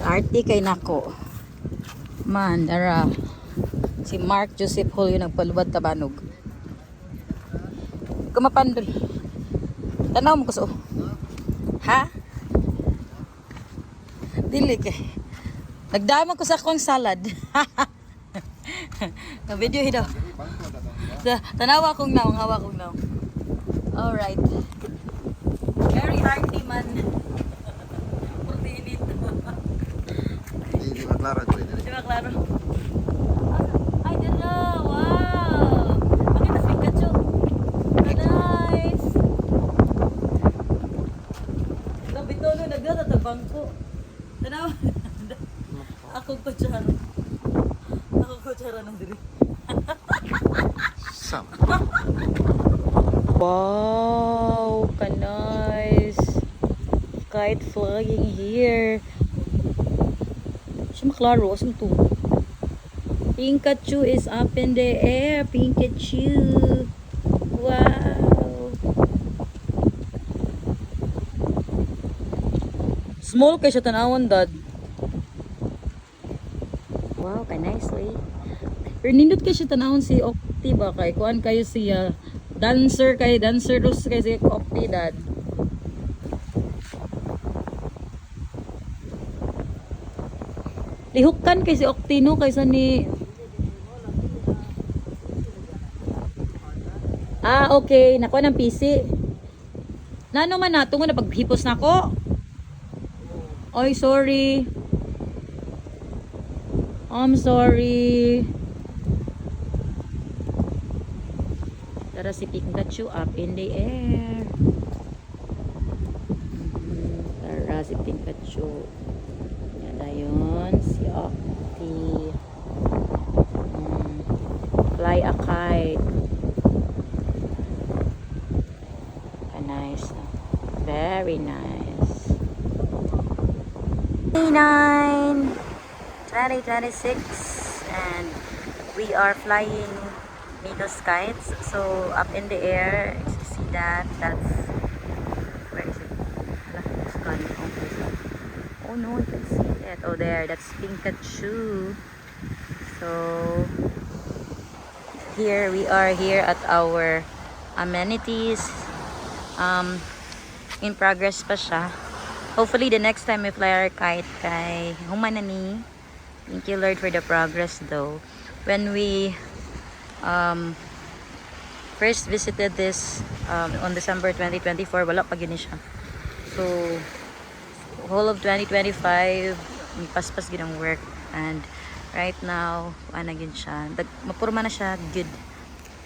Arte kay nako. Man, dara. Si Mark Joseph Julio nagpalubad tabanog. Kumapandol. Tanaw mo ko so. Ha? Dili kay. Nagdama ko sa akong salad. Ang video hidaw. Tanawa akong naong, hawa akong naong. Alright. Very hearty man. Protein ito. Hindi maklaro. Di ba klaro? Ay, dala. Wow. Makita si Pikachu. Nice. Nabito no, nagdata sa bangko. Tanaw. Ako kutsara. Ako kutsara ng diri. Sama. Wow, ka-nice. Kite flying here. Siya maklaro, asam to. Pikachu is up in the air. Pikachu. Wow. Small kay siya tanawan, dad. Wow, ka-nice way. Pero nindot kay siya tanawon si Octi ba kay kuan kayo siya dancer dos kay si Octi dad. Lihukan kay si Octi no kaysa ni okay, nakuha ng PC. Nano man nato nga napaghipos nako. Oy, sorry. I'm sorry. Tara si Pikachu up in the air. Tara si Pikachu. Yan na yun. Si Octi. Fly a kite. Nice. Very nice. 2026 and we are flying Midos kites. So up in the air, you see that's where is it? It's gone. Oh no, you can see it. Oh there, that's Pikachu. So here we are here at our amenities. In progress pa siya. Hopefully the next time we fly our kite kay humana ni. Thank you Lord for the progress though. When we first visited this on December 2024, wala pa gini siya. So whole of 2025 paspas gid ang work, and right now ana gid siya. Mapurma na siya good.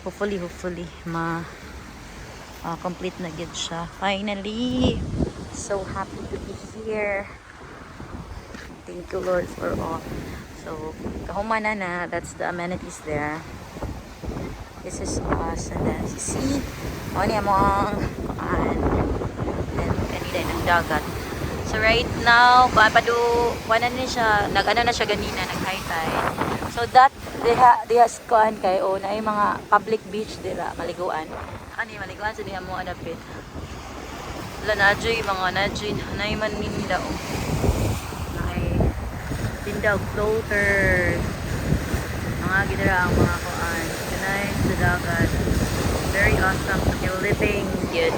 Hopefully complete na gid siya. Finally, so happy to be here. Thank you Lord for all. So kahumana na, that's the amenities there. This is us, and then see niya mo ang then kanina ng dagat. So right now wala na siya, nag-ano na siya ganina, nag-high tide. So that they has kuan kay na ay mga public beach dira maliguan. Ani maliguan sa diha mo adapit. Wala na joy mga na man ninda o. Nay tindaw floaters. Mga gidira ang mga kuan. Kanay sa dagat. Very awesome to be living good.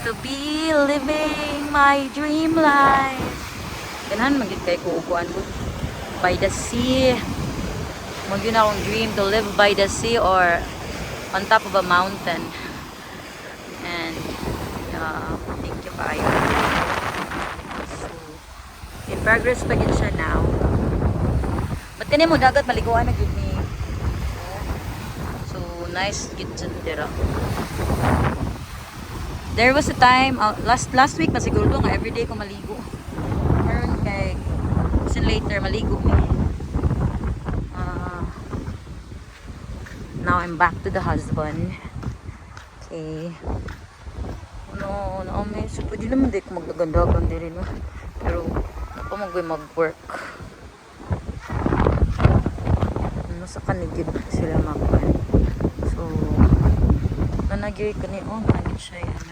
To be living my dream life. Ganahan man gid kay kuukuan ko by the sea. Magyun akong dream to live by the sea or on top of a mountain. And thank you kayo. So, in progress pa gid siya now. But kani mo dagat maliguan na gid ni. So nice gid dira. There was a time last week pa siguro nga everyday ko maligo. Karon kay soon later maligo mi. Now I'm back to the husband. Okay. No, may so pwede naman di ko maglagandagan din no. Pero ako mag-work. Nasa kanigid sila magpan. So nanagyoy ko ni nagid siya yan.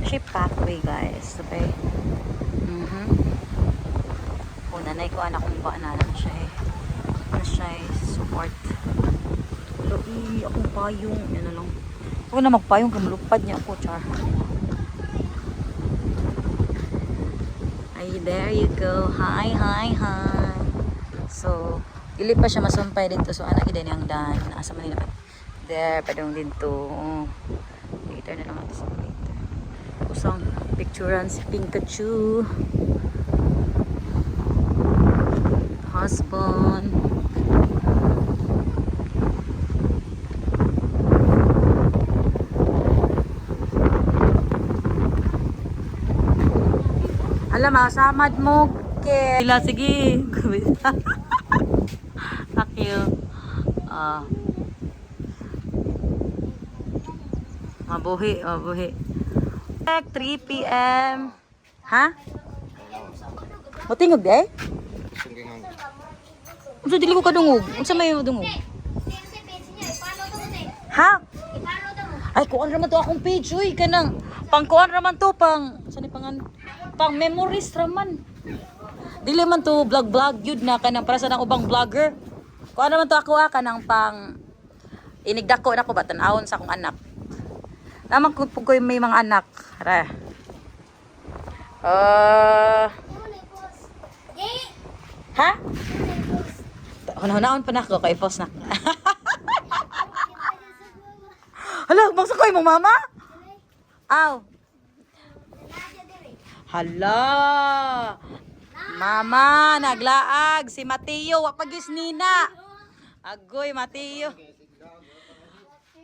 Siya pathway guys. Okay. nanay ko anak kong ba na siya eh. Ano siya eh, support. Loi, akong payong. Yan na lang. Huwag na magpayong, kamalupad niya ako, char. Ay, there you go. Hi, hi, hi. So, dili pa siya masumpay dito. So, anak ida niyang dan. Asa man nila. There, padong dito. Later na lang natin sa later. Kusang picturean si Pikachu. Husband. Alam mo, samad mo. Kila, sige. Akil. Mabuhi, mabuhi. 3 p.m. Ha? Matingog di? Sungkingan. Unsa dili ko kadungog? Unsa may dungog? Ha? Ay, kuan raman to akong page, uy, kanang pang-kuan raman to, saan pangan? Pang memories raman. Dili man to vlog yun na kanang para sa nang ubang vlogger. Kuan raman to ako kanang pang inigdako na ko ba tan-awon sa akong anak. Naman ko may mga anak. Ra. Ha? Hunahunahon pa na ako kay post na. Hala, bangsa ko imong mama? Aw. Hala. Mama, naglaag si Mateo, wa pagis nina. Agoy, Mateo.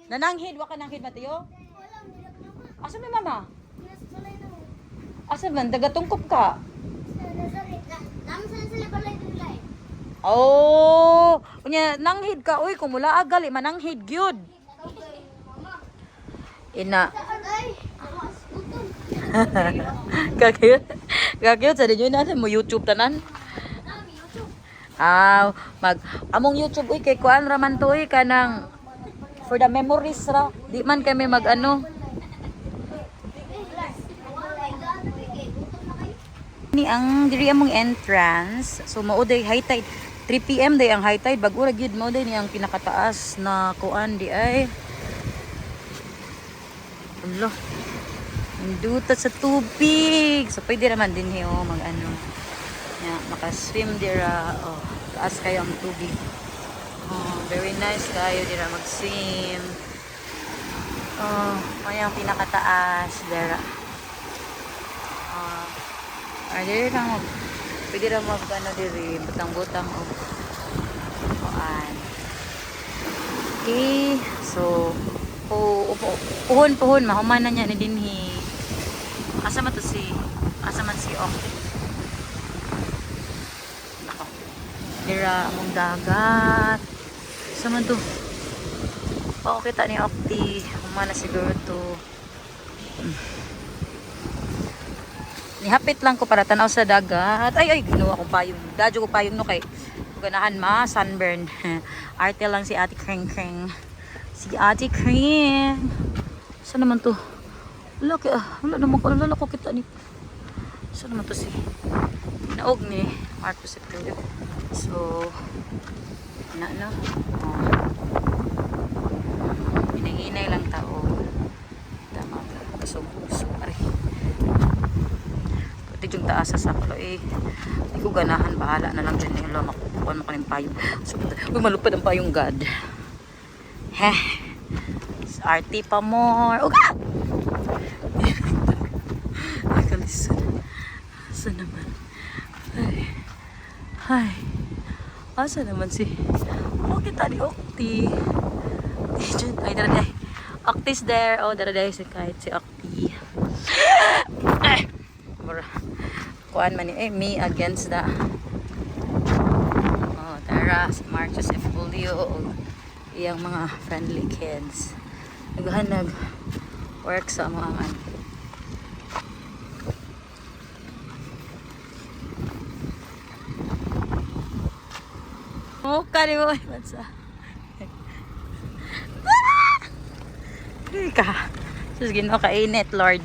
Nananghid, wa ka nanghid, Mateo? Asa may mama? Asa man, dagatungkop ka? Oh, unya nanghid ka, uy, kung mula agali, mananghid gyud. Ina. Kakiyot sa dinyo natin mo YouTube tanan. Among YouTube uy kay kuan raman to uy kanang for the memories ra. Di man kami ni ang diri among entrance. So mao day high tide. 3 PM day ang high tide bag-ura gyud mao day ni ang pinakataas na kuan di ay. Allah. Induta sa tubig. So pwede naman din mag-ano. Yeah, maka-swim dira. Oh, taas kayo ang tubig. Oh, very nice kayo dira mag-swim. Oh, may ang pinakataas dira. Diri lang pwede ra mag-ano diri, butang-butang og kuan. Okay, so puhon mahuman na niya ni dinhi. Asa man si Ok. Nako. Dira among dagat. Asa man to? Pao kita ni Okti. Human na siguro to. Nihapit lang ko para tanaw sa dagat. Ay, ginawa ko payong. Dadyo ko payong no kay ganahan sunburn. Arte lang si Ate Kring. Si Ate Kring. Saan naman to? Wala naman ko. Wala ko kita ni. Saan naman to si naog ni Marcos Epilio. So, Hinay lang tao. Tama ka. Pasog-usog. Pati yung taas sa saklo eh. Hindi ko ganahan. Bahala na lang dyan. Wala makukuhan mo ka ng payong. So, malupad ang payong God. Heh. Arty pa more. Uga! Nakalisan. Asa naman? Ay. Asa naman si kita ni Okti. Ay, daraday. Okti's there. Oh, daraday si kahit si Okti. Ay. Kuan man ni me against the Tara, si Marcos Epulio iyang mga friendly kids naghanag work sa mga mukha ni mo bansa ka sus gino kainit Lord.